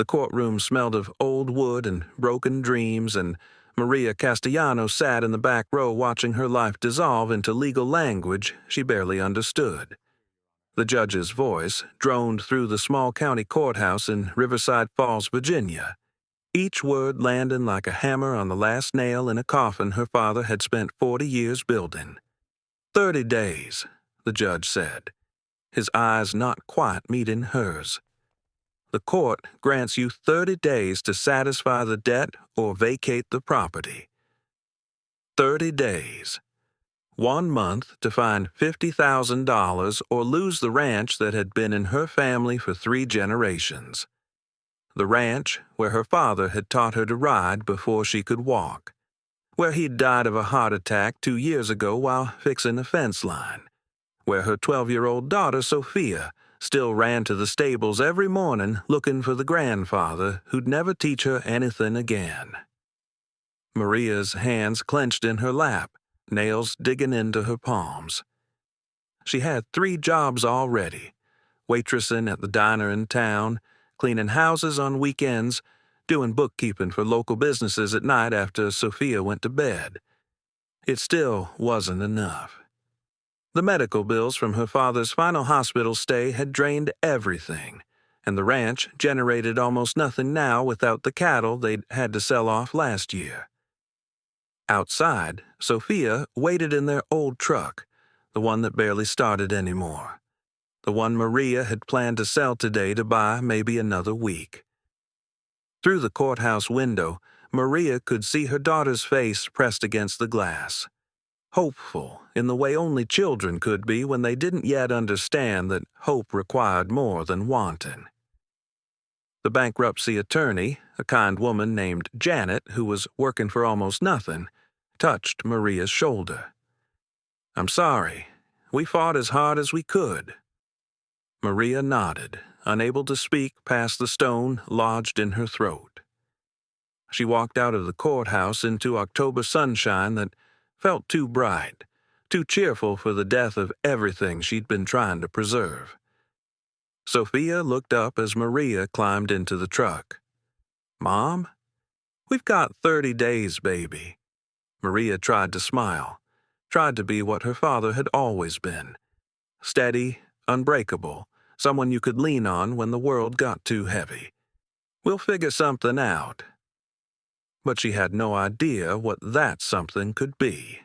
The courtroom smelled of old wood and broken dreams, and Maria Castellano sat in the back row watching her life dissolve into legal language she barely understood. The judge's voice droned through the small county courthouse in Riverside Falls, Virginia, each word landing like a hammer on the last nail in a coffin her father had spent 40 years building. 30 days, the judge said, his eyes not quite meeting hers. The court grants you 30 days to satisfy the debt or vacate the property. 30 days. 1 month to find $50,000 or lose the ranch that had been in her family for 3 generations. The ranch where her father had taught her to ride before she could walk, where he'd died of a heart attack 2 years ago while fixing a fence line, where her 12-year-old daughter Sophia still ran to the stables every morning looking for the grandfather who'd never teach her anything again. Maria's hands clenched in her lap, nails digging into her palms. She had 3 jobs already: waitressing at the diner in town, cleaning houses on weekends, doing bookkeeping for local businesses at night after Sophia went to bed. It still wasn't enough. The medical bills from her father's final hospital stay had drained everything, and the ranch generated almost nothing now without the cattle they'd had to sell off last year. Outside, Sophia waited in their old truck, the one that barely started anymore, the one Maria had planned to sell today to buy maybe another week. Through the courthouse window, Maria could see her daughter's face pressed against the glass, hopeful in the way only children could be when they didn't yet understand that hope required more than wanting. The bankruptcy attorney, a kind woman named Janet who was working for almost nothing, touched Maria's shoulder. "I'm sorry. We fought as hard as we could." Maria nodded, unable to speak past the stone lodged in her throat. She walked out of the courthouse into October sunshine that felt too bright, too cheerful for the death of everything she'd been trying to preserve. Sophia looked up as Maria climbed into the truck. "Mom? We've got 30 days, baby." Maria tried to smile, tried to be what her father had always been: steady, unbreakable, someone you could lean on when the world got too heavy. "We'll figure something out." But she had no idea what that something could be.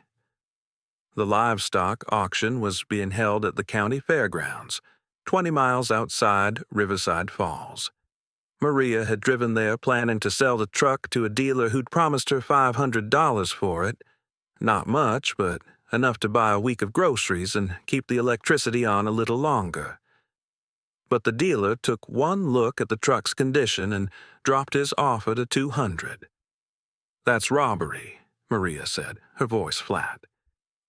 The livestock auction was being held at the county fairgrounds, 20 miles outside Riverside Falls. Maria had driven there planning to sell the truck to a dealer who'd promised her $500 for it. Not much, but enough to buy a week of groceries and keep the electricity on a little longer. But the dealer took one look at the truck's condition and dropped his offer to $200. "That's robbery," Maria said, her voice flat.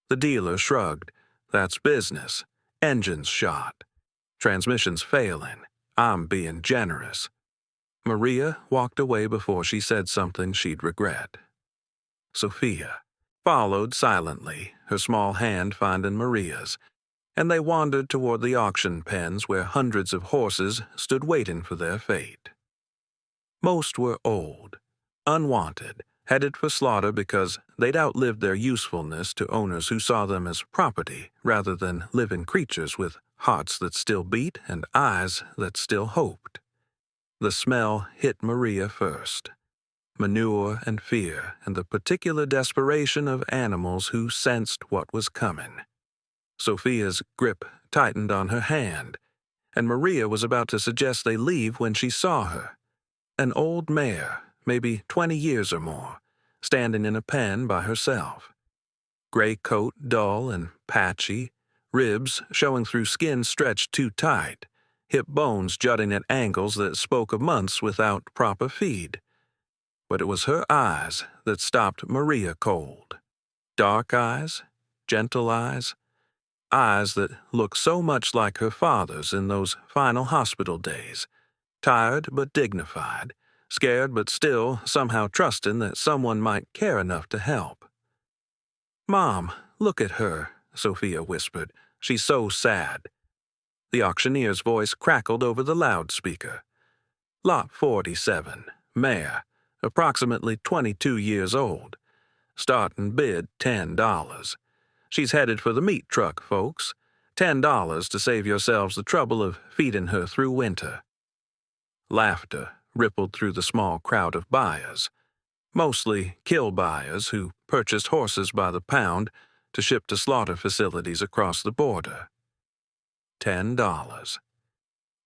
The dealer shrugged. "That's business. Engines shot. Transmission's failing. I'm being generous." Maria walked away before she said something she'd regret. Sophia followed silently, her small hand finding Maria's, and they wandered toward the auction pens where hundreds of horses stood waiting for their fate. Most were old, unwanted, headed for slaughter because they'd outlived their usefulness to owners who saw them as property rather than living creatures with hearts that still beat and eyes that still hoped. The smell hit Maria first: manure and fear and the particular desperation of animals who sensed what was coming. Sophia's grip tightened on her hand, and Maria was about to suggest they leave when she saw her. An old mare, maybe 20 years or more, standing in a pen by herself. Gray coat dull and patchy, ribs showing through skin stretched too tight, hip bones jutting at angles that spoke of months without proper feed. But it was her eyes that stopped Maria cold. Dark eyes, gentle eyes that looked so much like her father's in those final hospital days, tired but dignified, scared but still somehow trusting that someone might care enough to help. "Mom, look at her," Sophia whispered. "She's so sad." The auctioneer's voice crackled over the loudspeaker. Lot 47, Mare, approximately 22 years old. Starting bid $10. She's headed for the meat truck, folks. $10 to save yourselves the trouble of feeding her through winter. Laughter rippled through the small crowd of buyers, mostly kill buyers who purchased horses by the pound to ship to slaughter facilities across the border. $10.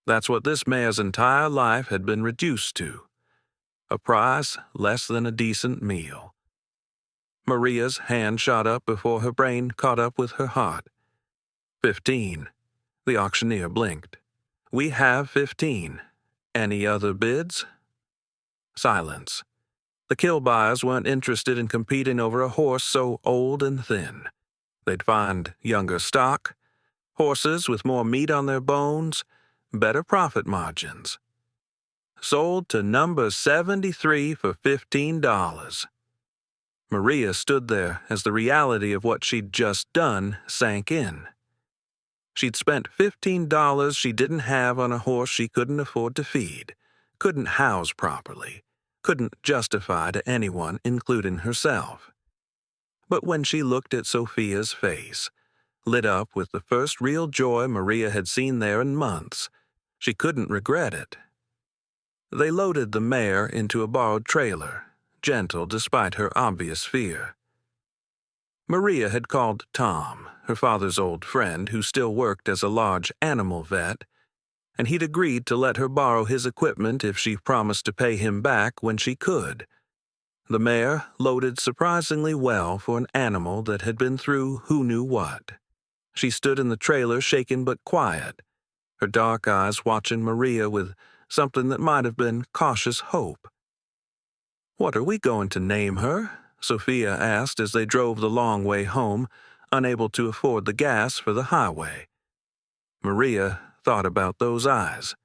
That's what this mare's entire life had been reduced to. A price less than a decent meal. Maria's hand shot up before her brain caught up with her heart. 15. The auctioneer blinked. We have 15. Any other bids? Silence. The kill buyers weren't interested in competing over a horse so old and thin. They'd find younger stock, horses with more meat on their bones, better profit margins. Sold to number 73 for $15. Maria stood there as the reality of what she'd just done sank in. She'd spent $15 she didn't have on a horse she couldn't afford to feed, couldn't house properly, couldn't justify to anyone, including herself. But when she looked at Sophia's face, lit up with the first real joy Maria had seen there in months, she couldn't regret it. They loaded the mare into a borrowed trailer, gentle despite her obvious fear. Maria had called Tom, her father's old friend who still worked as a large animal vet, and he'd agreed to let her borrow his equipment if she promised to pay him back when she could. The mare loaded surprisingly well for an animal that had been through who knew what. She stood in the trailer shaken but quiet, her dark eyes watching Maria with something that might have been cautious hope. "What are we going to name her?" Sophia asked as they drove the long way home, unable to afford the gas for the highway. Maria thought about those eyes,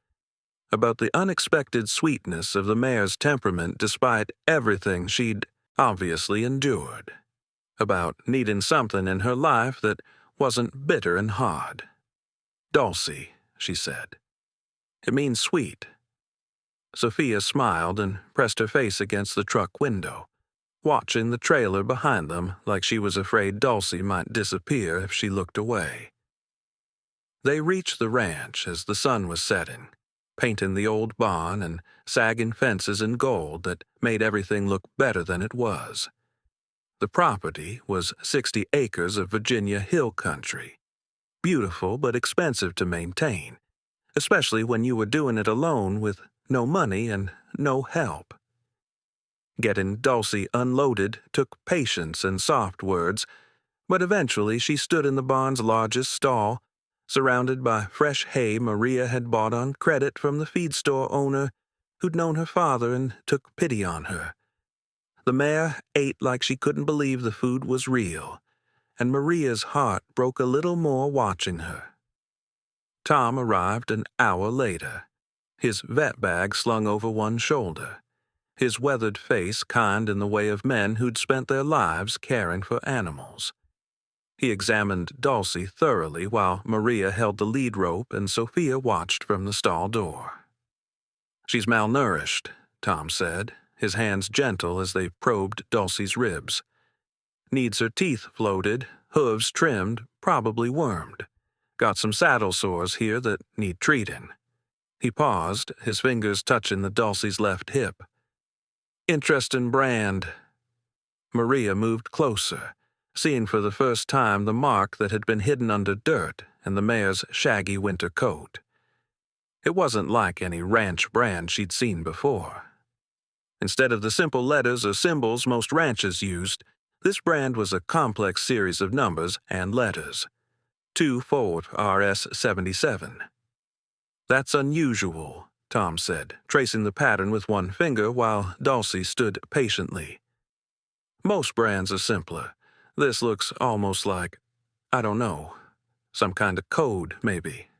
about the unexpected sweetness of the mare's temperament despite everything she'd obviously endured, about needing something in her life that wasn't bitter and hard. "Dulcie," she said. "It means sweet." Sophia smiled and pressed her face against the truck window, watching the trailer behind them like she was afraid Dulcie might disappear if she looked away. They reached the ranch as the sun was setting, painting the old barn and sagging fences in gold that made everything look better than it was. The property was 60 acres of Virginia hill country, beautiful but expensive to maintain, especially when you were doing it alone with no money and no help. Getting Dulcie unloaded took patience and soft words, but eventually she stood in the barn's largest stall, surrounded by fresh hay Maria had bought on credit from the feed store owner who'd known her father and took pity on her. The mare ate like she couldn't believe the food was real, and Maria's heart broke a little more watching her. Tom arrived an hour later, his vet bag slung over one shoulder, his weathered face kind in the way of men who'd spent their lives caring for animals. He examined Dulcie thoroughly while Maria held the lead rope and Sophia watched from the stall door. "She's malnourished," Tom said, his hands gentle as they probed Dulcie's ribs. "Needs her teeth floated, hooves trimmed, probably wormed. Got some saddle sores here that need treating." He paused, his fingers touching the Dulcie's left hip. "Interesting brand." Maria moved closer, seeing for the first time the mark that had been hidden under dirt and the mare's shaggy winter coat. It wasn't like any ranch brand she'd seen before. Instead of the simple letters or symbols most ranches used, this brand was a complex series of numbers and letters. 2 forward RS-77. "That's unusual," Tom said, tracing the pattern with one finger while Dulcie stood patiently. "Most brands are simpler. This looks almost like, I don't know, some kind of code, maybe."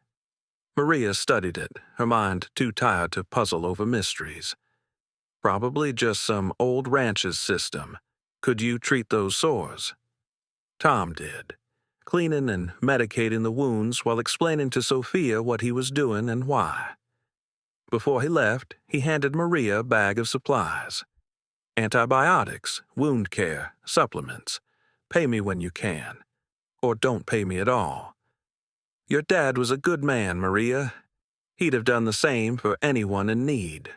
Maria studied it, her mind too tired to puzzle over mysteries. "Probably just some old ranch's system. Could you treat those sores?" Tom did, cleaning and medicating the wounds while explaining to Sophia what he was doing and why. Before he left, he handed Maria a bag of supplies. Antibiotics, wound care, supplements. Pay me when you can. Or don't pay me at all. Your dad was a good man, Maria. He'd have done the same for anyone in need.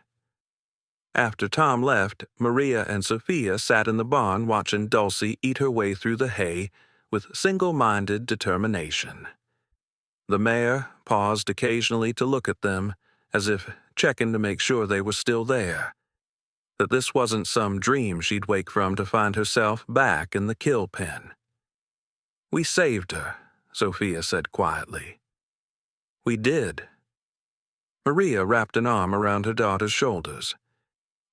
After Tom left, Maria and Sophia sat in the barn watching Dulcie eat her way through the hay with single-minded determination. The mare paused occasionally to look at them, as if checking to make sure they were still there, that this wasn't some dream she'd wake from to find herself back in the kill pen. "We saved her," Sophia said quietly. "We did." Maria wrapped an arm around her daughter's shoulders.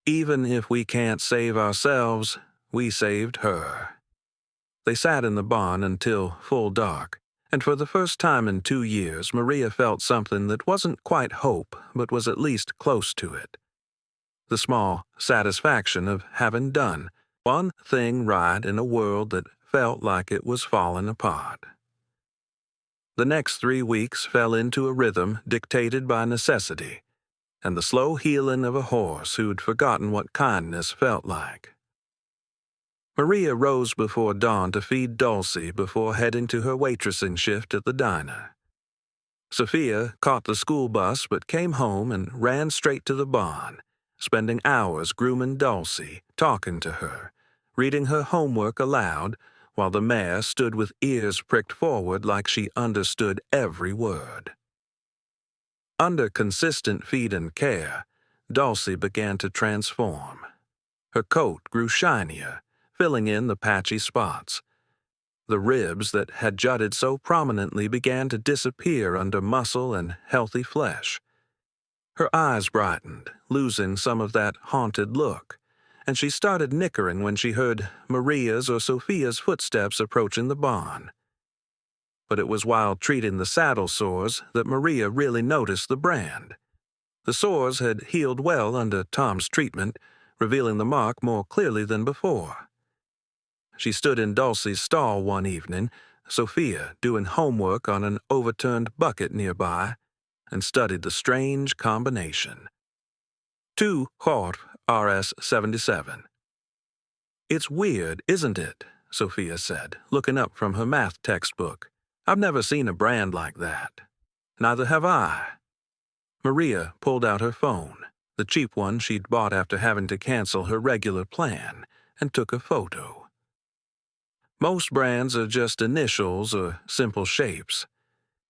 "Even if we can't save ourselves, we saved her." They sat in the barn until full dark, and for the first time in 2 years, Maria felt something that wasn't quite hope, but was at least close to it. The small satisfaction of having done one thing right in a world that felt like it was falling apart. The next 3 weeks fell into a rhythm dictated by necessity, and the slow healing of a horse who'd forgotten what kindness felt like. Maria rose before dawn to feed Dulcie before heading to her waitressing shift at the diner. Sophia caught the school bus but came home and ran straight to the barn, spending hours grooming Dulcie, talking to her, reading her homework aloud, while the mare stood with ears pricked forward like she understood every word. Under consistent feed and care, Dulcie began to transform. Her coat grew shinier, filling in the patchy spots. The ribs that had jutted so prominently began to disappear under muscle and healthy flesh. Her eyes brightened, losing some of that haunted look, and she started nickering when she heard Maria's or Sophia's footsteps approaching the barn. But it was while treating the saddle sores that Maria really noticed the brand. The sores had healed well under Tom's treatment, revealing the mark more clearly than before. She stood in Dulcie's stall one evening, Sophia doing homework on an overturned bucket nearby, and studied the strange combination. 2 Horf RS-77. "It's weird, isn't it?" Sophia said, looking up from her math textbook. "I've never seen a brand like that." "Neither have I." Maria pulled out her phone, the cheap one she'd bought after having to cancel her regular plan, and took a photo. "Most brands are just initials or simple shapes.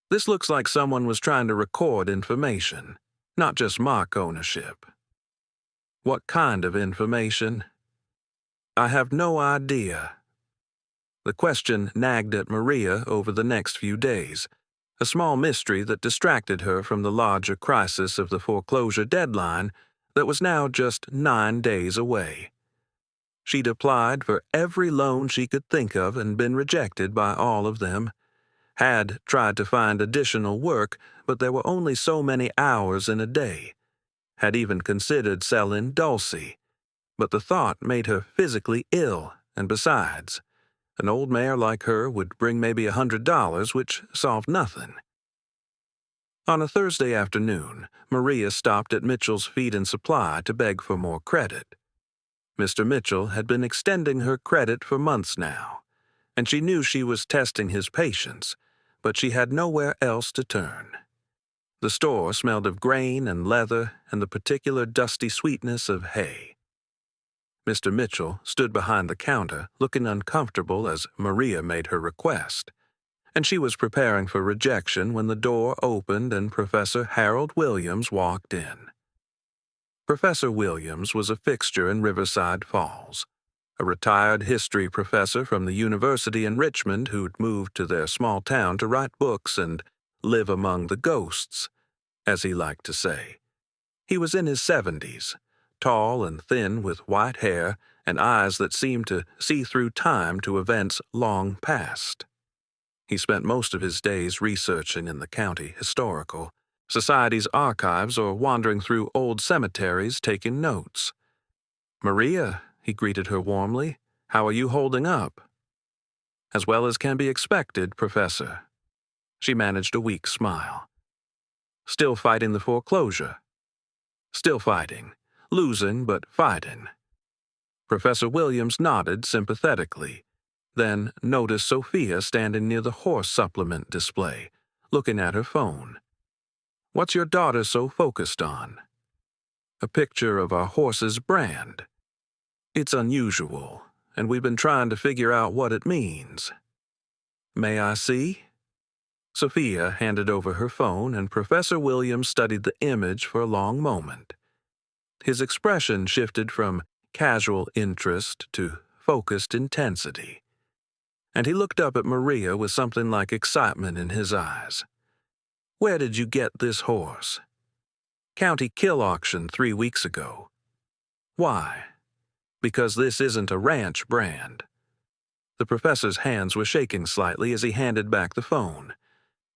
This looks like someone was trying to record information, not just mark ownership." "What kind of information?" "I have no idea." The question nagged at Maria over the next few days, a small mystery that distracted her from the larger crisis of the foreclosure deadline that was now just 9 days away. She'd applied for every loan she could think of and been rejected by all of them, had tried to find additional work, but there were only so many hours in a day, had even considered selling Dulcie, but the thought made her physically ill, and besides, an old mare like her would bring maybe $100, which solved nothing. On a Thursday afternoon, Maria stopped at Mitchell's Feed and Supply to beg for more credit. Mr. Mitchell had been extending her credit for months now, and she knew she was testing his patience, but she had nowhere else to turn. The store smelled of grain and leather and the particular dusty sweetness of hay. Mr. Mitchell stood behind the counter, looking uncomfortable as Maria made her request, and she was preparing for rejection when the door opened and Professor Harold Williams walked in. Professor Williams was a fixture in Riverside Falls, a retired history professor from the university in Richmond who'd moved to their small town to write books and live among the ghosts, as he liked to say. He was in his 70s, tall and thin with white hair and eyes that seemed to see through time to events long past. He spent most of his days researching in the county historical society's archives or wandering through old cemeteries taking notes. "Maria," he greeted her warmly, "how are you holding up?" "As well as can be expected, Professor." She managed a weak smile. "Still fighting the foreclosure?" Still fighting. Losing, but fighting. Professor Williams nodded sympathetically, then noticed Sophia standing near the horse supplement display, looking at her phone. "What's your daughter so focused on?" "A picture of our horse's brand. It's unusual, and we've been trying to figure out what it means." "May I see?" Sophia handed over her phone, and Professor Williams studied the image for a long moment. His expression shifted from casual interest to focused intensity, and he looked up at Maria with something like excitement in his eyes. "Where did you get this horse?" "County kill auction 3 weeks ago." "Why?" "Because this isn't a ranch brand." The professor's hands were shaking slightly as he handed back the phone.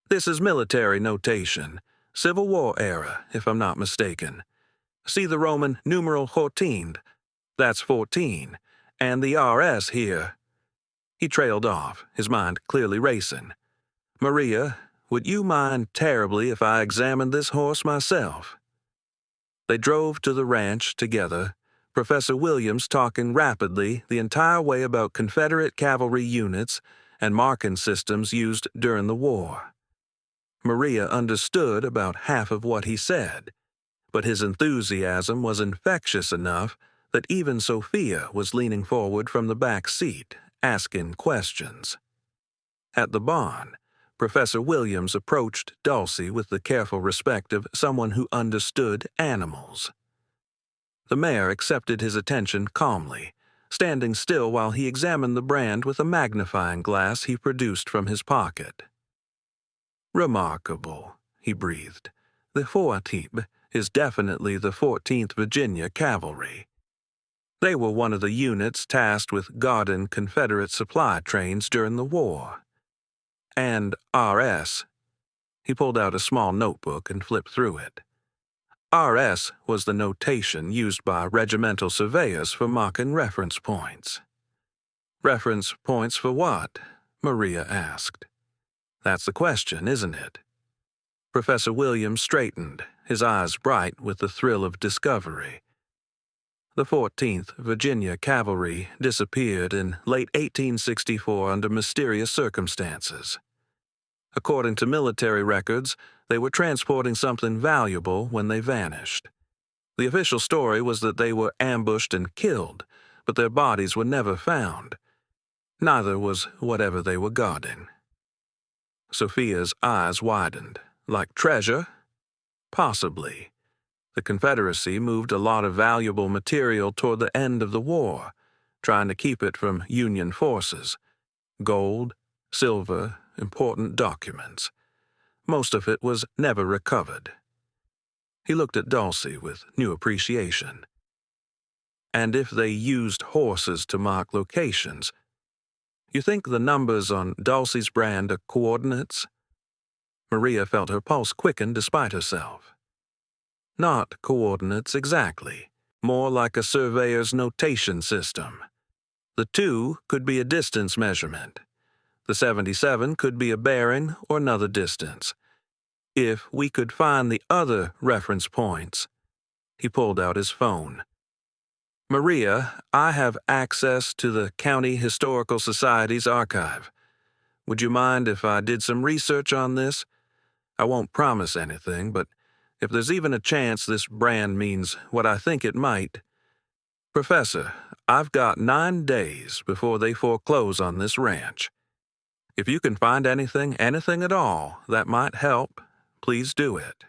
"This is military notation, Civil War era, if I'm not mistaken. See the Roman numeral 14, that's 14, and the RS here." He trailed off, his mind clearly racing. "Maria, would you mind terribly if I examined this horse myself?" They drove to the ranch together, Professor Williams talking rapidly the entire way about Confederate cavalry units and marking systems used during the war. Maria understood about half of what he said, but his enthusiasm was infectious enough that even Sophia was leaning forward from the back seat, asking questions. At the barn, Professor Williams approached Dulcie with the careful respect of someone who understood animals. The mare accepted his attention calmly, standing still while he examined the brand with a magnifying glass he produced from his pocket. "Remarkable," he breathed. "The 14th is definitely the 14th Virginia Cavalry. They were one of the units tasked with guarding Confederate supply trains during the war. And RS." He pulled out a small notebook and flipped through it. RS was the notation used by regimental surveyors for marking reference points. "Reference points for what?" Maria asked. "That's the question, isn't it?" Professor Williams straightened, his eyes bright with the thrill of discovery. The 14th Virginia Cavalry disappeared in late 1864 under mysterious circumstances. According to military records, they were transporting something valuable when they vanished. The official story was that they were ambushed and killed, but their bodies were never found. Neither was whatever they were guarding. Sophia's eyes widened. Like treasure? Possibly. The Confederacy moved a lot of valuable material toward the end of the war, trying to keep it from Union forces. Gold, silver, important documents. Most of it was never recovered. He looked at Dulcie with new appreciation. And if they used horses to mark locations, you think the numbers on Dulcie's brand are coordinates? Maria felt her pulse quicken despite herself. Not coordinates exactly, more like a surveyor's notation system. The 2 could be a distance measurement. The 77 could be a bearing or another distance. If we could find the other reference points. He pulled out his phone. "Maria, I have access to the County Historical Society's archive. Would you mind if I did some research on this? I won't promise anything, but if there's even a chance this brand means what I think it might. Professor, I've got 9 days before they foreclose on this ranch. If you can find anything at all, that might help, please do it."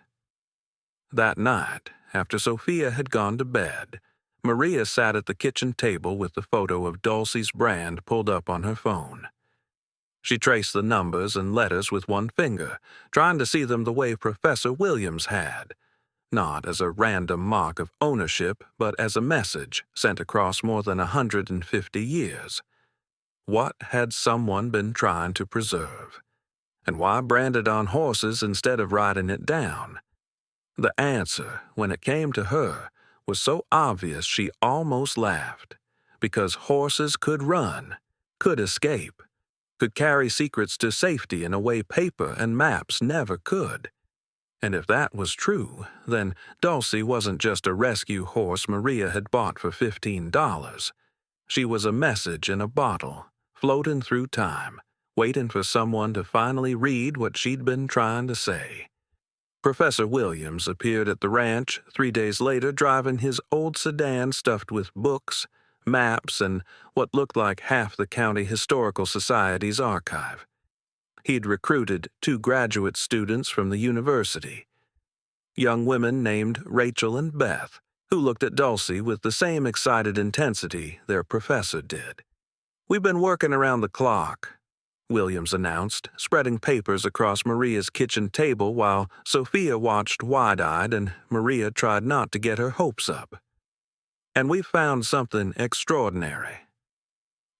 That night, after Sophia had gone to bed, Maria sat at the kitchen table with the photo of Dulcie's brand pulled up on her phone. She traced the numbers and letters with one finger, trying to see them the way Professor Williams had, not as a random mark of ownership, but as a message sent across more than 150 years. What had someone been trying to preserve? And why brand it on horses instead of writing it down? The answer, when it came to her, was so obvious she almost laughed. Because horses could run, could escape, could carry secrets to safety in a way paper and maps never could. And if that was true, then Dulcie wasn't just a rescue horse Maria had bought for $15. She was a message in a bottle, floating through time, waiting for someone to finally read what she'd been trying to say. Professor Williams appeared at the ranch 3 days later driving his old sedan stuffed with books, maps, and what looked like half the County Historical Society's archive. He'd recruited 2 graduate students from the university, young women named Rachel and Beth, who looked at Dulcie with the same excited intensity their professor did. "We've been working around the clock," Williams announced, spreading papers across Maria's kitchen table while Sophia watched wide-eyed and Maria tried not to get her hopes up. "And we've found something extraordinary."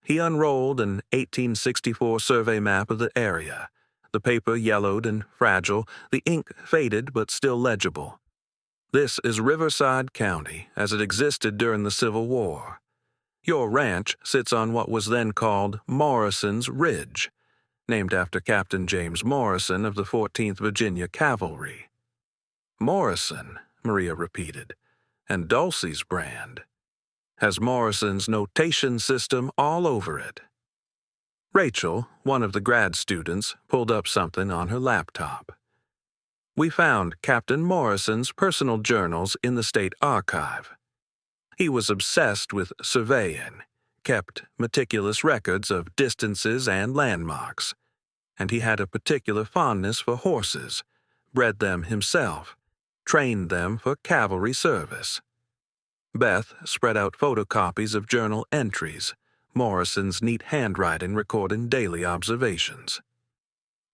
He unrolled an 1864 survey map of the area, the paper yellowed and fragile, the ink faded but still legible. "This is Riverside County as it existed during the Civil War. Your ranch sits on what was then called Morrison's Ridge, named after Captain James Morrison of the 14th Virginia Cavalry." "Morrison," Maria repeated, "and Dulcie's brand has Morrison's notation system all over it." Rachel, one of the grad students, pulled up something on her laptop. "We found Captain Morrison's personal journals in the state archive. He was obsessed with surveying, kept meticulous records of distances and landmarks, and he had a particular fondness for horses, bred them himself, trained them for cavalry service." Beth spread out photocopies of journal entries, Morrison's neat handwriting recording daily observations.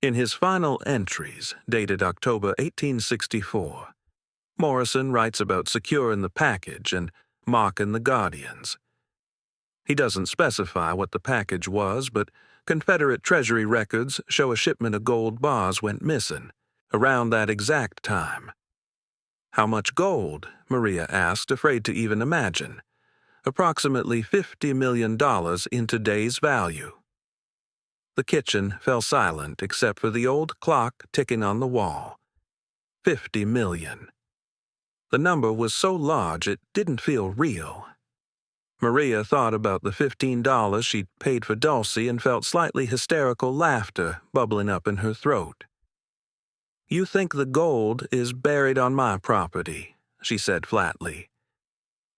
In his final entries, dated October 1864, Morrison writes about securing the package and mocking the guardians. He doesn't specify what the package was, but Confederate Treasury records show a shipment of gold bars went missing around that exact time. "How much gold?" Maria asked, afraid to even imagine. "Approximately $50 million in today's value." The kitchen fell silent except for the old clock ticking on the wall. 50 million. The number was so large it didn't feel real. Maria thought about the $15 she'd paid for Dulcie and felt slightly hysterical laughter bubbling up in her throat. "You think the gold is buried on my property," she said flatly.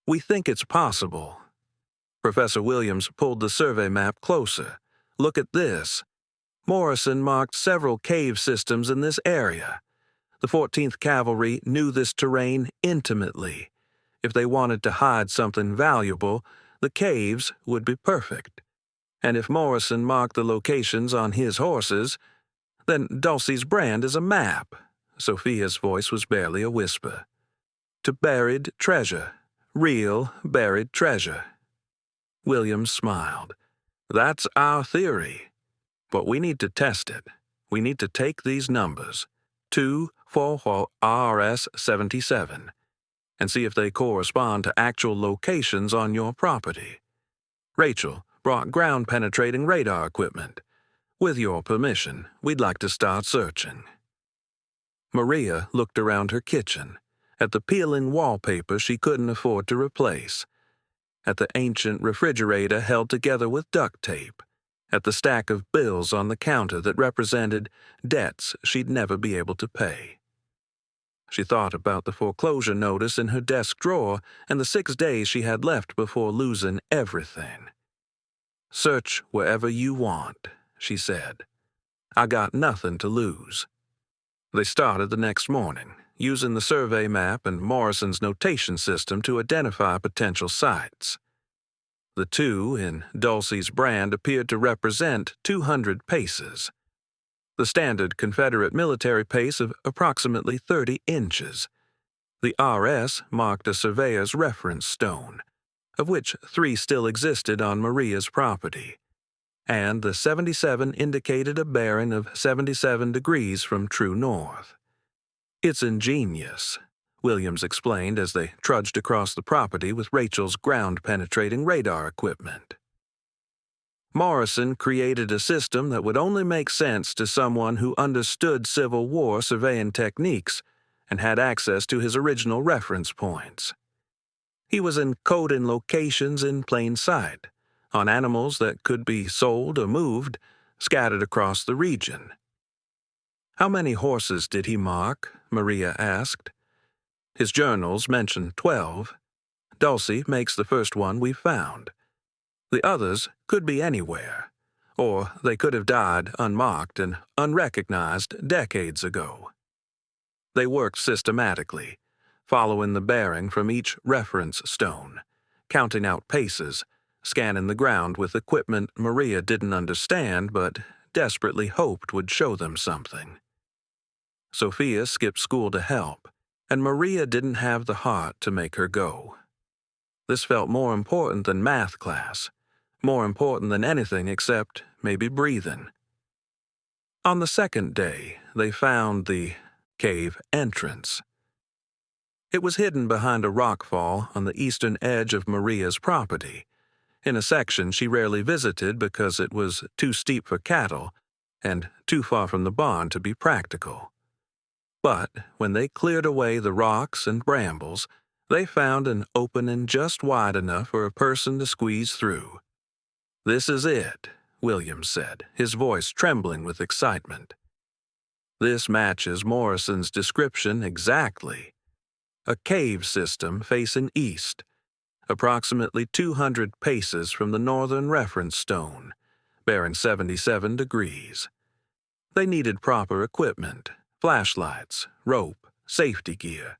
"We think it's possible." Professor Williams pulled the survey map closer. "Look at this. Morrison marked several cave systems in this area. The 14th Cavalry knew this terrain intimately. If they wanted to hide something valuable, the caves would be perfect. And if Morrison marked the locations on his horses, then Dulcie's brand is a map." Sophia's voice was barely a whisper. "To buried treasure. Real buried treasure." Williams smiled. "That's our theory. But we need to test it. We need to take these numbers, 244 RS 77, and see if they correspond to actual locations on your property. Rachel brought ground-penetrating radar equipment. With your permission, we'd like to start searching." Maria looked around her kitchen, at the peeling wallpaper she couldn't afford to replace, at the ancient refrigerator held together with duct tape, at the stack of bills on the counter that represented debts she'd never be able to pay. She thought about the foreclosure notice in her desk drawer and the 6 days she had left before losing everything. "Search wherever you want," she said. "I got nothing to lose." They started the next morning, using the survey map and Morrison's notation system to identify potential sites. The 2 in Dulcie's brand appeared to represent 200 paces, the standard Confederate military pace of approximately 30 inches. The RS marked a surveyor's reference stone, of which 3 still existed on Maria's property, and the 77 indicated a bearing of 77 degrees from true north. "It's ingenious," Williams explained as they trudged across the property with Rachel's ground-penetrating radar equipment. "Morrison created a system that would only make sense to someone who understood Civil War surveying techniques and had access to his original reference points. He was encoding locations in plain sight, on animals that could be sold or moved, scattered across the region. "How many horses did he mark?" Maria asked. "His journals mention 12. Dulcie makes the first one we've found. The others could be anywhere, or they could have died unmarked and unrecognized decades ago." They worked systematically, following the bearing from each reference stone, counting out paces, scanning the ground with equipment Maria didn't understand but desperately hoped would show them something. Sophia skipped school to help, and Maria didn't have the heart to make her go. This felt more important than math class, more important than anything except maybe breathing. On the second day, they found the cave entrance. It was hidden behind a rockfall on the eastern edge of Maria's property, in a section she rarely visited because it was too steep for cattle and too far from the barn to be practical. But when they cleared away the rocks and brambles, they found an opening just wide enough for a person to squeeze through. "This is it," Williams said, his voice trembling with excitement. "This matches Morrison's description exactly. A cave system facing east, approximately 200 paces from the northern reference stone, bearing 77 degrees. They needed proper equipment, flashlights, rope, safety gear.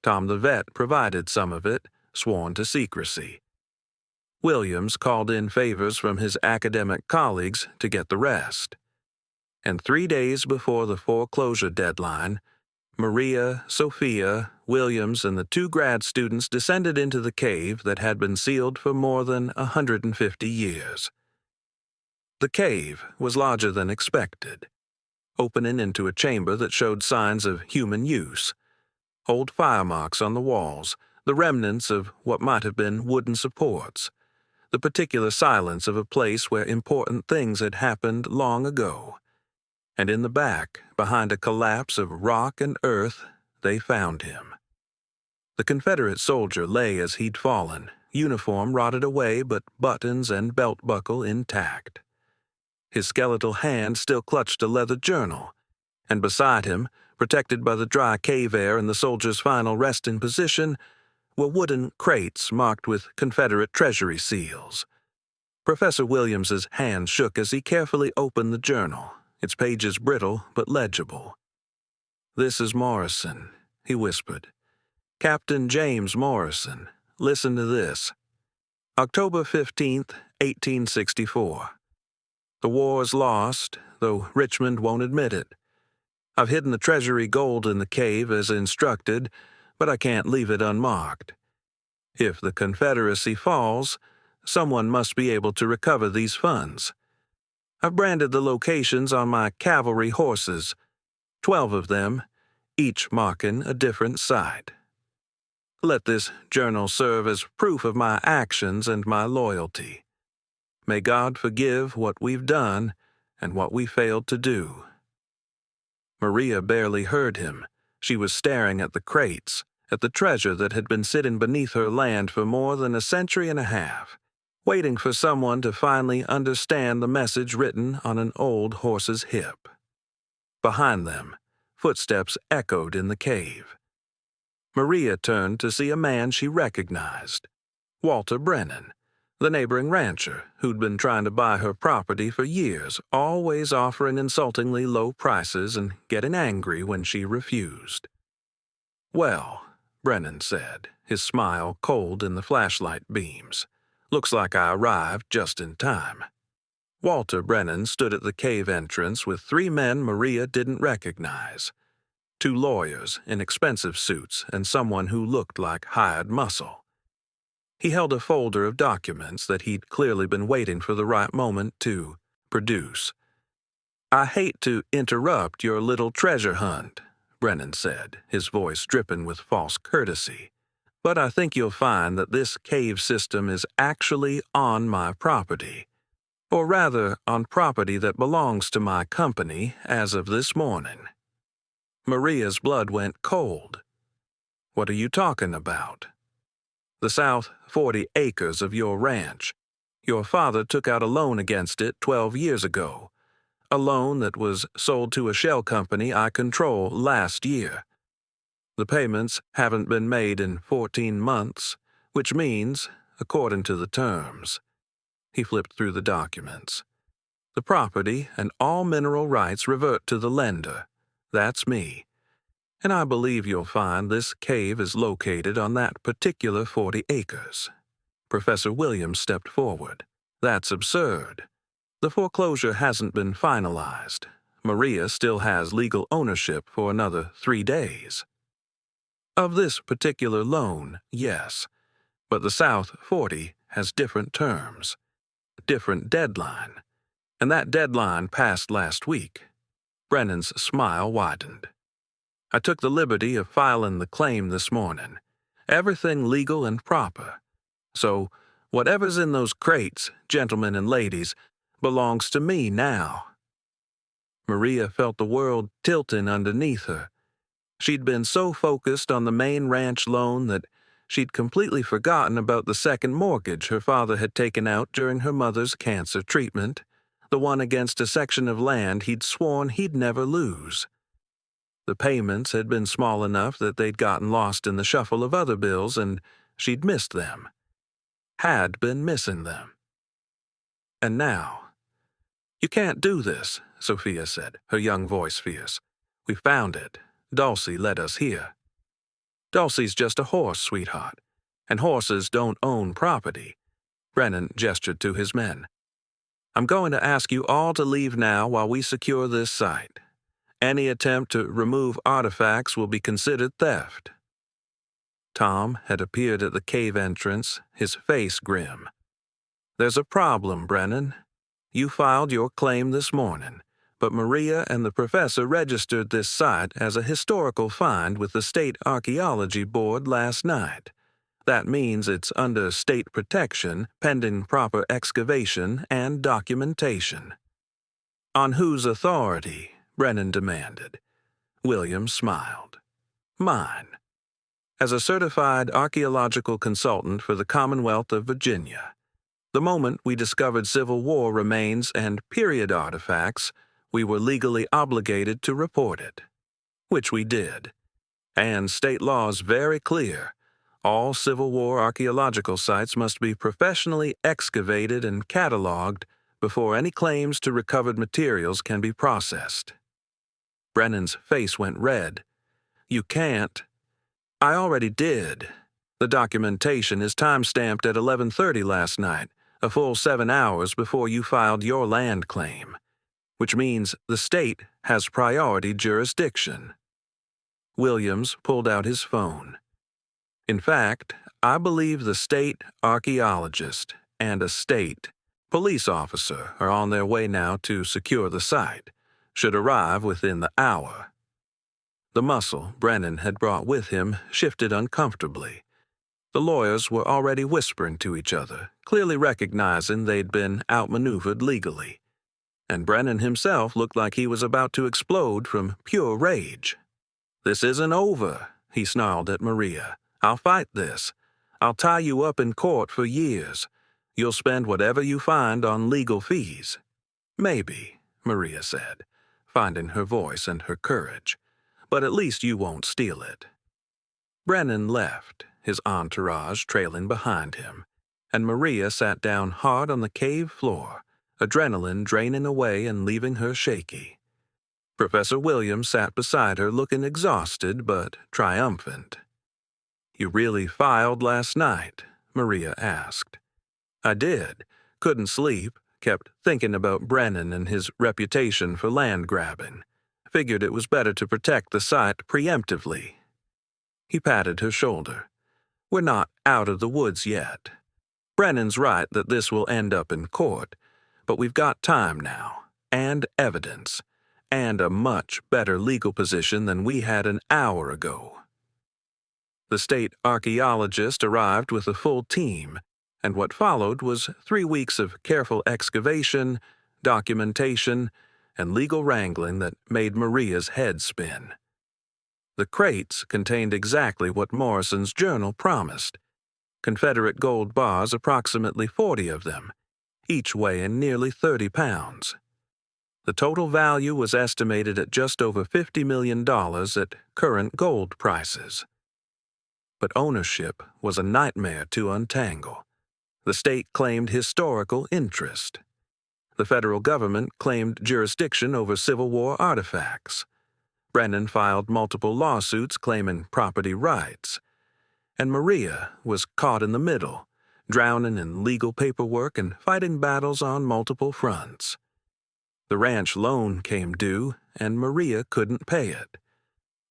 Tom the vet provided some of it, sworn to secrecy. Williams called in favors from his academic colleagues to get the rest. And 3 days before the foreclosure deadline, Maria, Sophia, Williams, and the 2 grad students descended into the cave that had been sealed for more than 150 years. The cave was larger than expected, opening into a chamber that showed signs of human use. Old fire marks on the walls, the remnants of what might have been wooden supports, the particular silence of a place where important things had happened long ago. And in the back, behind a collapse of rock and earth, they found him. The Confederate soldier lay as he'd fallen, uniform rotted away but buttons and belt buckle intact. His skeletal hand still clutched a leather journal, and beside him, protected by the dry cave air in the soldier's final resting position, were wooden crates marked with Confederate Treasury seals. Professor Williams's hand shook as he carefully opened the journal, its pages brittle but legible. "This is Morrison," he whispered. "Captain James Morrison. Listen to this. October 15th, 1864. The war's lost, though Richmond won't admit it. I've hidden the Treasury gold in the cave as instructed, but I can't leave it unmarked. If the Confederacy falls, someone must be able to recover these funds. I've branded the locations on my cavalry horses, 12 of them, each marking a different site. Let this journal serve as proof of my actions and my loyalty. May God forgive what we've done and what we failed to do." Maria barely heard him. She was staring at the crates, at the treasure that had been sitting beneath her land for more than a century and a half, waiting for someone to finally understand the message written on an old horse's hip. Behind them, footsteps echoed in the cave. Maria turned to see a man she recognized, Walter Brennan, the neighboring rancher who'd been trying to buy her property for years, always offering insultingly low prices and getting angry when she refused. "Well," Brennan said, his smile cold in the flashlight beams, "looks like I arrived just in time." Walter Brennan stood at the cave entrance with 3 men Maria didn't recognize, 2 lawyers in expensive suits and someone who looked like hired muscle. He held a folder of documents that he'd clearly been waiting for the right moment to produce. "I hate to interrupt your little treasure hunt," Brennan said, his voice dripping with false courtesy, "but I think you'll find that this cave system is actually on my property, or rather on property that belongs to my company as of this morning." Maria's blood went cold. What are you talking about? The south 40 acres of your ranch. Your father took out a loan against it 12 years ago. A loan that was sold to a shell company I control last year. The payments haven't been made in 14 months, which means, according to the terms. He flipped through the documents. The property and all mineral rights revert to the lender. That's me. And I believe you'll find this cave is located on that particular 40 acres. Professor Williams stepped forward. That's absurd. The foreclosure hasn't been finalized. Maria still has legal ownership for another 3 days. Of this particular loan, yes, but the South 40 has different terms, different deadline, and that deadline passed last week. Brennan's smile widened. I took the liberty of filing the claim this morning. Everything legal and proper. So, whatever's in those crates, gentlemen and ladies, belongs to me now. Maria felt the world tilting underneath her. She'd been so focused on the main ranch loan that she'd completely forgotten about the second mortgage her father had taken out during her mother's cancer treatment, the one against a section of land he'd sworn he'd never lose. The payments had been small enough that they'd gotten lost in the shuffle of other bills, and she'd missed them. Had been missing them. And now, "You can't do this," Sophia said, her young voice fierce. "We found it. Dulcie led us here." "Dulcie's just a horse, sweetheart, and horses don't own property." Brennan gestured to his men. "I'm going to ask you all to leave now while we secure this site. Any attempt to remove artifacts will be considered theft." Tom had appeared at the cave entrance, his face grim. "There's a problem, Brennan. You filed your claim this morning, but Maria and the professor registered this site as a historical find with the State Archaeology Board last night. That means it's under state protection, pending proper excavation and documentation." "On whose authority?" Brennan demanded. Williams smiled. "Mine. As a certified archaeological consultant for the Commonwealth of Virginia. The moment we discovered Civil War remains and period artifacts, we were legally obligated to report it. Which we did. And state law is very clear. All Civil War archaeological sites must be professionally excavated and cataloged before any claims to recovered materials can be processed." Brennan's face went red. "You can't." "I already did. The documentation is time-stamped at 11:30 last night, a full 7 hours before you filed your land claim, which means the state has priority jurisdiction." Williams pulled out his phone. "In fact, I believe the state archaeologist and a state police officer are on their way now to secure the site. Should arrive within the hour." The muscle Brennan had brought with him shifted uncomfortably. The lawyers were already whispering to each other, clearly recognizing they'd been outmaneuvered legally. And Brennan himself looked like he was about to explode from pure rage. "This isn't over," he snarled at Maria. "I'll fight this. I'll tie you up in court for years. You'll spend whatever you find on legal fees." "Maybe," Maria said, finding her voice and her courage. "But at least you won't steal it." Brennan left, his entourage trailing behind him, and Maria sat down hard on the cave floor, adrenaline draining away and leaving her shaky. Professor Williams sat beside her looking exhausted but triumphant. "You really filed last night?" Maria asked. "I did. Couldn't sleep. Kept thinking about Brennan and his reputation for land grabbing. Figured it was better to protect the site preemptively." He patted her shoulder. "We're not out of the woods yet. Brennan's right that this will end up in court, but we've got time now, and evidence, and a much better legal position than we had an hour ago." The state archaeologist arrived with a full team, and what followed was 3 weeks of careful excavation, documentation, and legal wrangling that made Maria's head spin. The crates contained exactly what Morrison's journal promised: Confederate gold bars, approximately 40 of them, each weighing nearly 30 pounds. The total value was estimated at just over $50 million at current gold prices. But ownership was a nightmare to untangle. The state claimed historical interest. The federal government claimed jurisdiction over Civil War artifacts. Brennan filed multiple lawsuits claiming property rights. And Maria was caught in the middle, drowning in legal paperwork and fighting battles on multiple fronts. The ranch loan came due, and Maria couldn't pay it.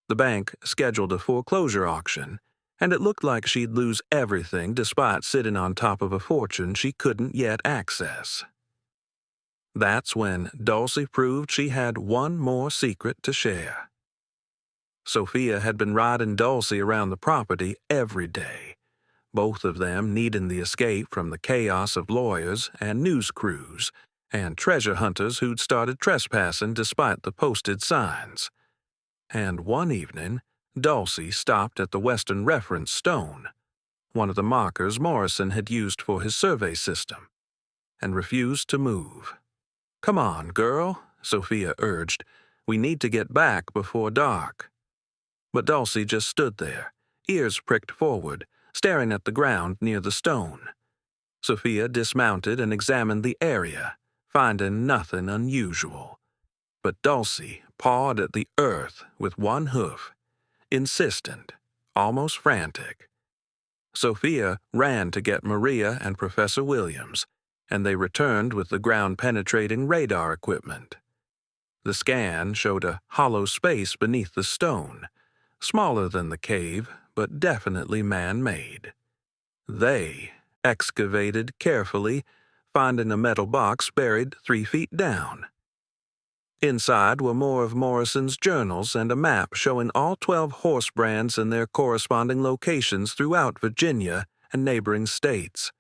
The bank scheduled a foreclosure auction, and it looked like she'd lose everything despite sitting on top of a fortune she couldn't yet access. That's when Dulcie proved she had one more secret to share. Sophia had been riding Dulcie around the property every day, both of them needing the escape from the chaos of lawyers and news crews and treasure hunters who'd started trespassing despite the posted signs. And one evening, Dulcie stopped at the Western Reference Stone, one of the markers Morrison had used for his survey system, and refused to move. "Come on, girl," Sophia urged. "We need to get back before dark." But Dulcie just stood there, ears pricked forward, staring at the ground near the stone. Sophia dismounted and examined the area, finding nothing unusual. But Dulcie pawed at the earth with one hoof, insistent, almost frantic. Sophia ran to get Maria and Professor Williams, and they returned with the ground-penetrating radar equipment. The scan showed a hollow space beneath the stone, smaller than the cave, but definitely man-made. They excavated carefully, finding a metal box buried 3 feet down. Inside were more of Morrison's journals and a map showing all 12 horse brands and their corresponding locations throughout Virginia and neighboring states.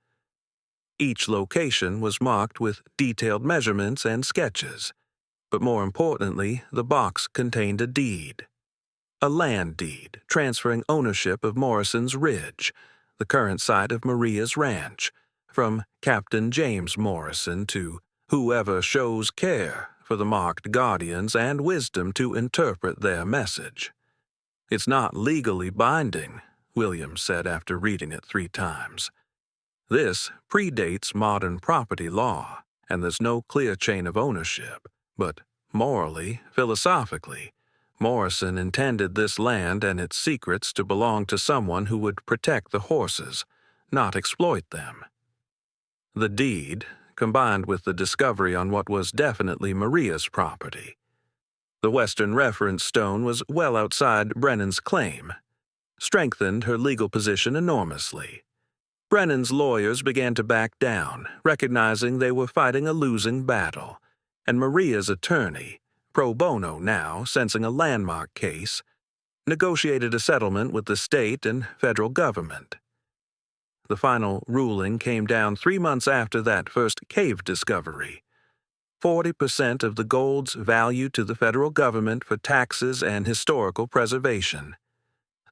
Each location was marked with detailed measurements and sketches, but more importantly, the box contained a deed. A land deed transferring ownership of Morrison's Ridge, the current site of Maria's ranch, from Captain James Morrison to whoever shows care for the marked guardians and wisdom to interpret their message. "It's not legally binding," Williams said after reading it 3 times. "This predates modern property law, and there's no clear chain of ownership, but morally, philosophically, Morrison intended this land and its secrets to belong to someone who would protect the horses, not exploit them." The deed, combined with the discovery on what was definitely Maria's property. The Western Reference Stone was well outside Brennan's claim, strengthened her legal position enormously. Brennan's lawyers began to back down, recognizing they were fighting a losing battle, and Maria's attorney, pro bono now, sensing a landmark case, negotiated a settlement with the state and federal government. The final ruling came down 3 months after that first cave discovery. 40% of the gold's value to the federal government for taxes and historical preservation.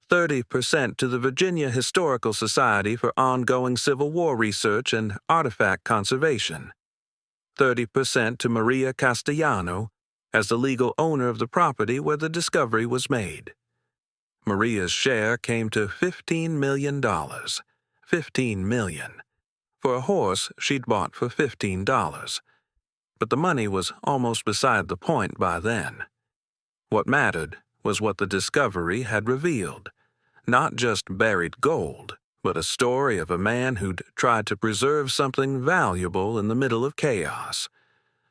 30% to the Virginia Historical Society for ongoing Civil War research and artifact conservation. 30% to Maria Castellano as the legal owner of the property where the discovery was made. Maria's share came to $15 million. $15 million. For a horse she'd bought for $15. But the money was almost beside the point by then. What mattered was what the discovery had revealed. Not just buried gold, but a story of a man who'd tried to preserve something valuable in the middle of chaos,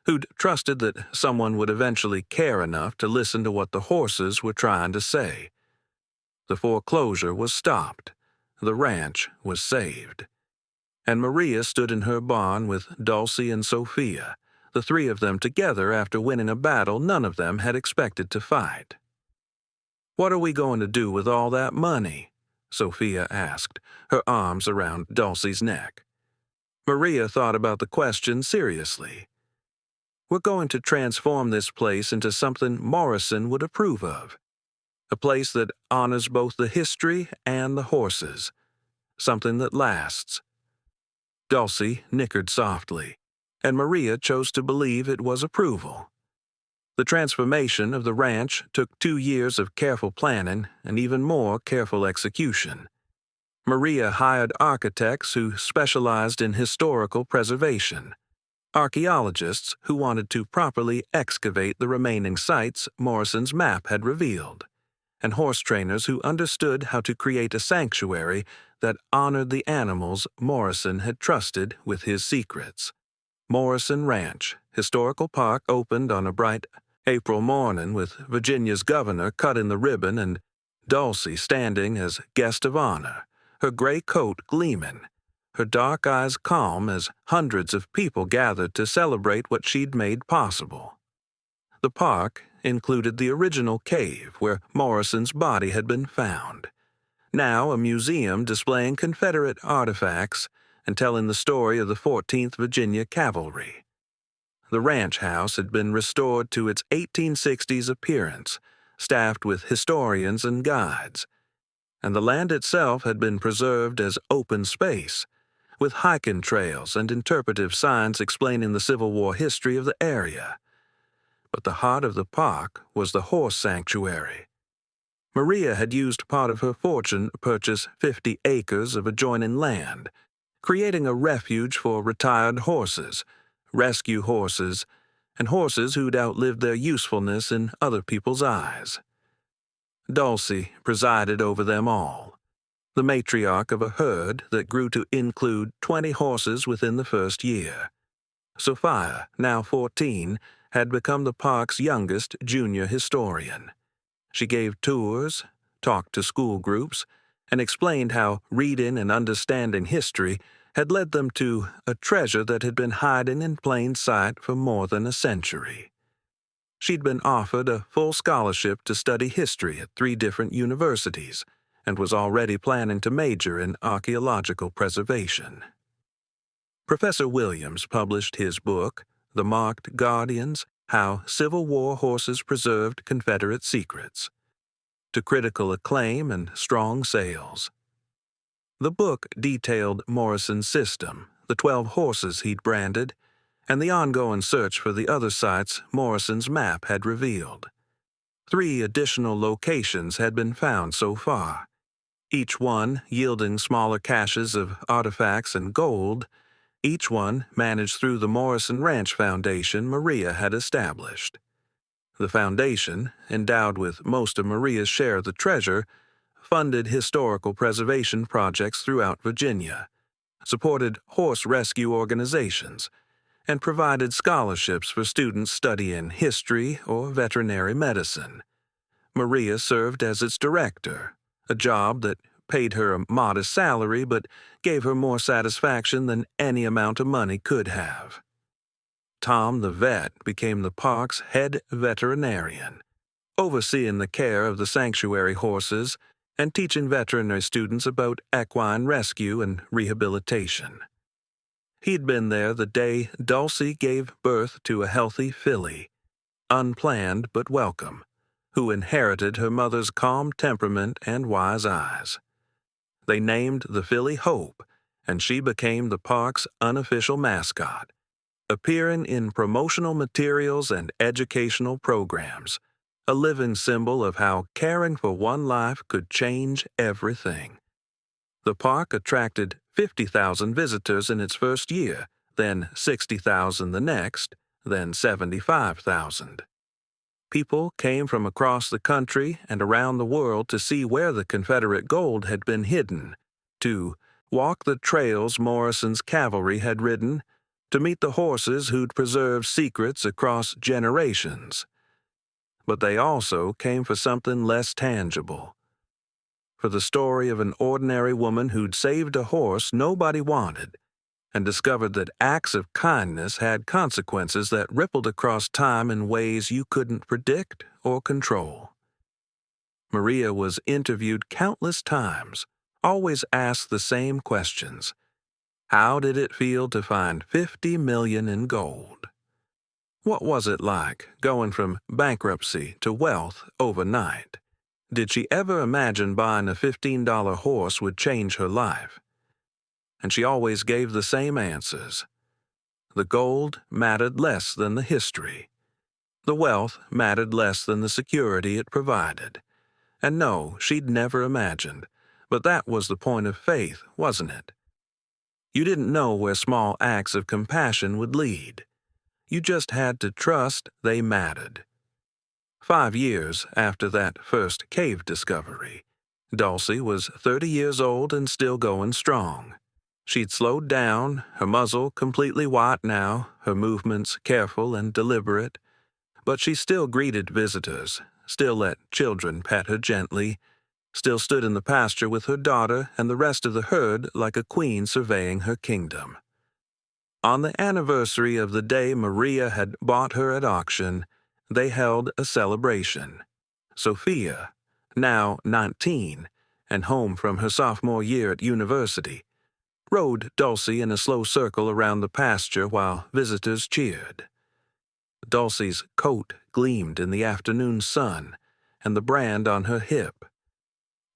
who'd trusted that someone would eventually care enough to listen to what the horses were trying to say. The foreclosure was stopped. The ranch was saved. And Maria stood in her barn with Dulcie and Sophia, the 3 of them together after winning a battle none of them had expected to fight. "What are we going to do with all that money?" Sophia asked, her arms around Dulcie's neck. Maria thought about the question seriously. "We're going to transform this place into something Morrison would approve of. a place that honors both the history and the horses, something that lasts. Dulcie nickered softly, and Maria chose to believe it was approval. The transformation of the ranch took 2 years of careful planning and even more careful execution. Maria hired architects who specialized in historical preservation, archaeologists who wanted to properly excavate the remaining sites Morrison's map had revealed, and horse trainers who understood how to create a sanctuary that honored the animals Morrison had trusted with his secrets. Morrison Ranch Historical Park opened on a bright April morning with Virginia's governor cutting the ribbon and Dulcie standing as guest of honor, her gray coat gleaming, her dark eyes calm as hundreds of people gathered to celebrate what she'd made possible. The park included the original cave where Morrison's body had been found, now a museum displaying Confederate artifacts and telling the story of the 14th Virginia Cavalry. The ranch house had been restored to its 1860s appearance, staffed with historians and guides, and the land itself had been preserved as open space, with hiking trails and interpretive signs explaining the Civil War history of the area. But the heart of the park was the horse sanctuary. Maria had used part of her fortune to purchase 50 acres of adjoining land, creating a refuge for retired horses, rescue horses, and horses who'd outlived their usefulness in other people's eyes. Dulcie presided over them all, the matriarch of a herd that grew to include 20 horses within the first year. Sophia, now 14, had become the park's youngest junior historian. She gave tours, talked to school groups, and explained how reading and understanding history had led them to a treasure that had been hiding in plain sight for more than a century. She'd been offered a full scholarship to study history at 3 different universities and was already planning to major in archaeological preservation. Professor Williams published his book, The Marked Guardians: How Civil War Horses Preserved Confederate Secrets, to critical acclaim and strong sales. The book detailed Morrison's system, the 12 horses he'd branded, and the ongoing search for the other sites Morrison's map had revealed. 3 additional locations had been found so far, each one yielding smaller caches of artifacts and gold, each one managed through the Morrison Ranch Foundation Maria had established. The foundation, endowed with most of Maria's share of the treasure, funded historical preservation projects throughout Virginia, supported horse rescue organizations, and provided scholarships for students studying history or veterinary medicine. Maria served as its director, a job that paid her a modest salary but gave her more satisfaction than any amount of money could have. Tom the vet became the park's head veterinarian, overseeing the care of the sanctuary horses and teaching veterinary students about equine rescue and rehabilitation. He'd been there the day Dulcie gave birth to a healthy filly, unplanned but welcome, who inherited her mother's calm temperament and wise eyes. They named the filly Hope, and she became the park's unofficial mascot, appearing in promotional materials and educational programs, a living symbol of how caring for one life could change everything. The park attracted 50,000 visitors in its first year, then 60,000 the next, then 75,000. People came from across the country and around the world to see where the Confederate gold had been hidden, to walk the trails Morrison's cavalry had ridden, to meet the horses who'd preserved secrets across generations. But they also came for something less tangible, for the story of an ordinary woman who'd saved a horse nobody wanted and discovered that acts of kindness had consequences that rippled across time in ways you couldn't predict or control. Maria was interviewed countless times, always asked the same questions. How did it feel to find $50 million in gold? What was it like going from bankruptcy to wealth overnight? Did she ever imagine buying a $15 horse would change her life? And she always gave the same answers. The gold mattered less than the history. The wealth mattered less than the security it provided. And no, she'd never imagined, but that was the point of faith, wasn't it? You didn't know where small acts of compassion would lead. You just had to trust they mattered. 5 years after that first cave discovery, Dulcie was 30 years old and still going strong. She'd slowed down, her muzzle completely white now, her movements careful and deliberate, but she still greeted visitors, still let children pet her gently, still stood in the pasture with her daughter and the rest of the herd like a queen surveying her kingdom. On the anniversary of the day Maria had bought her at auction, they held a celebration. Sophia, now 19 and home from her sophomore year at university, rode Dulcie in a slow circle around the pasture while visitors cheered. Dulcie's coat gleamed in the afternoon sun, and the brand on her hip,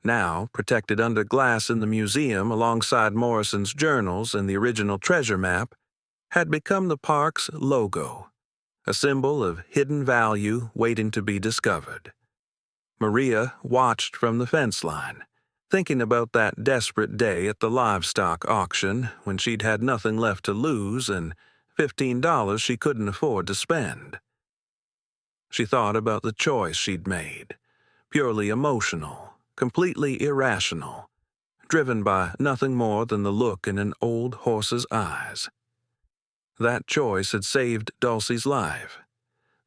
now protected under glass in the museum alongside Morrison's journals and the original treasure map, had become the park's logo, a symbol of hidden value waiting to be discovered. Maria watched from the fence line, thinking about that desperate day at the livestock auction when she'd had nothing left to lose and $15 she couldn't afford to spend. She thought about the choice she'd made, purely emotional, completely irrational, driven by nothing more than the look in an old horse's eyes. That choice had saved Dulcie's life,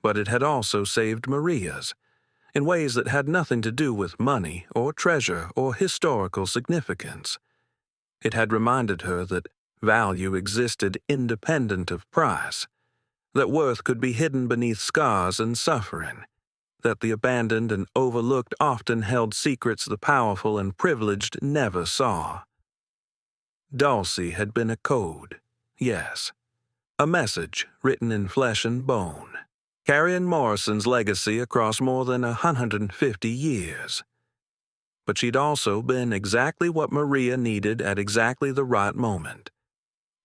but it had also saved Maria's, in ways that had nothing to do with money or treasure or historical significance. It had reminded her that value existed independent of price, that worth could be hidden beneath scars and suffering, that the abandoned and overlooked often held secrets the powerful and privileged never saw. Dulcie had been a code, yes, a message written in flesh and bone, carrying Morrison's legacy across more than 150 years. But she'd also been exactly what Maria needed at exactly the right moment.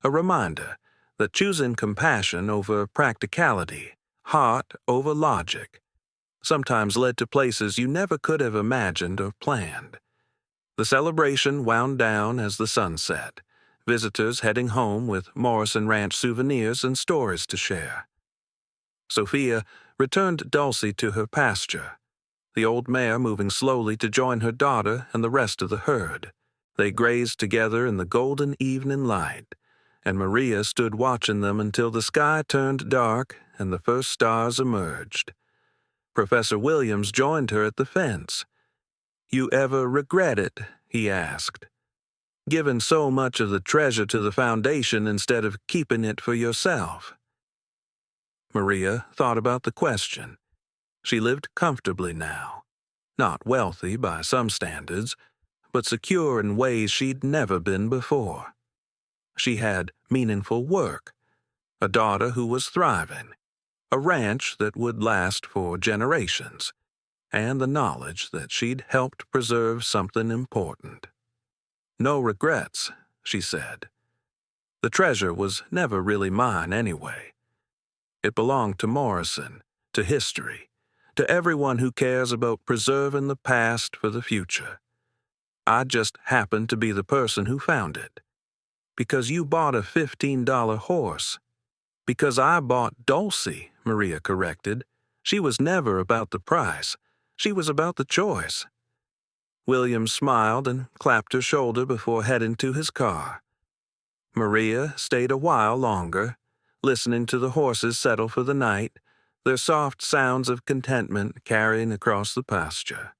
A reminder that choosing compassion over practicality, heart over logic, sometimes led to places you never could have imagined or planned. The celebration wound down as the sun set, visitors heading home with Morrison Ranch souvenirs and stories to share. Sophia returned Dulcie to her pasture, the old mare moving slowly to join her daughter and the rest of the herd. They grazed together in the golden evening light, and Maria stood watching them until the sky turned dark and the first stars emerged. Professor Williams joined her at the fence. "You ever regret it?" he asked. "Giving so much of the treasure to the foundation instead of keeping it for yourself?" Maria thought about the question. She lived comfortably now, not wealthy by some standards, but secure in ways she'd never been before. She had meaningful work, a daughter who was thriving, a ranch that would last for generations, and the knowledge that she'd helped preserve something important. "No regrets," she said. "The treasure was never really mine anyway. It belonged to Morrison, to history, to everyone who cares about preserving the past for the future. I just happened to be the person who found it. Because you bought a $15 horse. Because I bought Dulcie," Maria corrected. "She was never about the price. She was about the choice." William smiled and clapped her shoulder before heading to his car. Maria stayed a while longer, listening to the horses settle for the night, their soft sounds of contentment carrying across the pasture.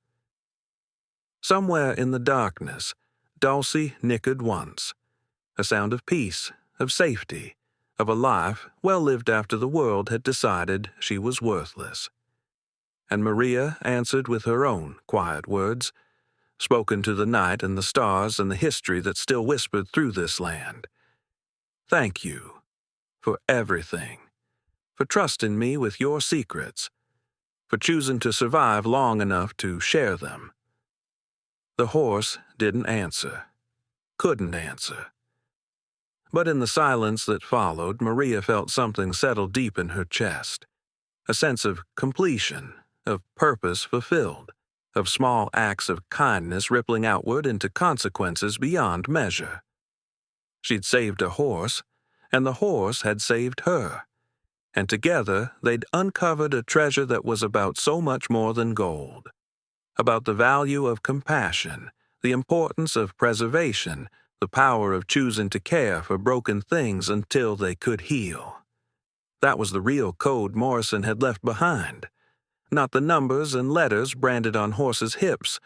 Somewhere in the darkness, Dulcie nickered once, a sound of peace, of safety, of a life well lived after the world had decided she was worthless. And Maria answered with her own quiet words, spoken to the night and the stars and the history that still whispered through this land. "Thank you for everything, for trusting me with your secrets, for choosing to survive long enough to share them. The horse didn't answer, couldn't answer. But in the silence that followed, Maria felt something settle deep in her chest, a sense of completion, of purpose fulfilled, of small acts of kindness rippling outward into consequences beyond measure. She'd saved a horse, and the horse had saved her, and together they'd uncovered a treasure that was about so much more than gold, about the value of compassion, the importance of preservation, the power of choosing to care for broken things until they could heal. That was the real code Morrison had left behind, not the numbers and letters branded on horses' hips,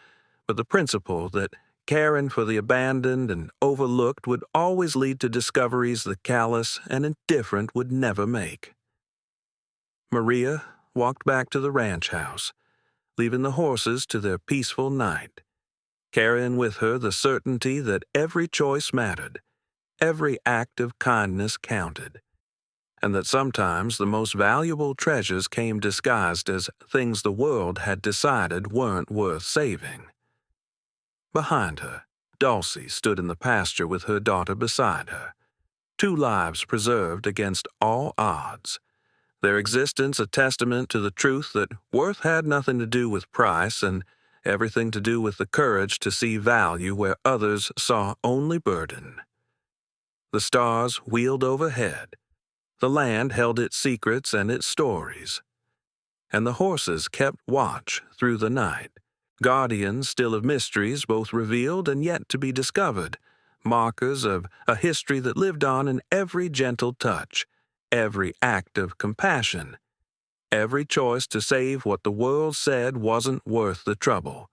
but the principle that caring for the abandoned and overlooked would always lead to discoveries the callous and indifferent would never make. Maria walked back to the ranch house, leaving the horses to their peaceful night, carrying with her the certainty that every choice mattered, every act of kindness counted, and that sometimes the most valuable treasures came disguised as things the world had decided weren't worth saving. Behind her, Dulcie stood in the pasture with her daughter beside her, 2 lives preserved against all odds, their existence a testament to the truth that worth had nothing to do with price and everything to do with the courage to see value where others saw only burden. The stars wheeled overhead, the land held its secrets and its stories, and the horses kept watch through the night, guardians still of mysteries both revealed and yet to be discovered, markers of a history that lived on in every gentle touch, every act of compassion, every choice to save what the world said wasn't worth the trouble.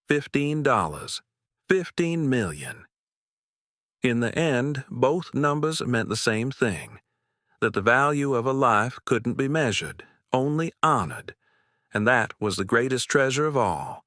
$15, 15 million. In the end, both numbers meant the same thing, that the value of a life couldn't be measured, only honored, and that was the greatest treasure of all,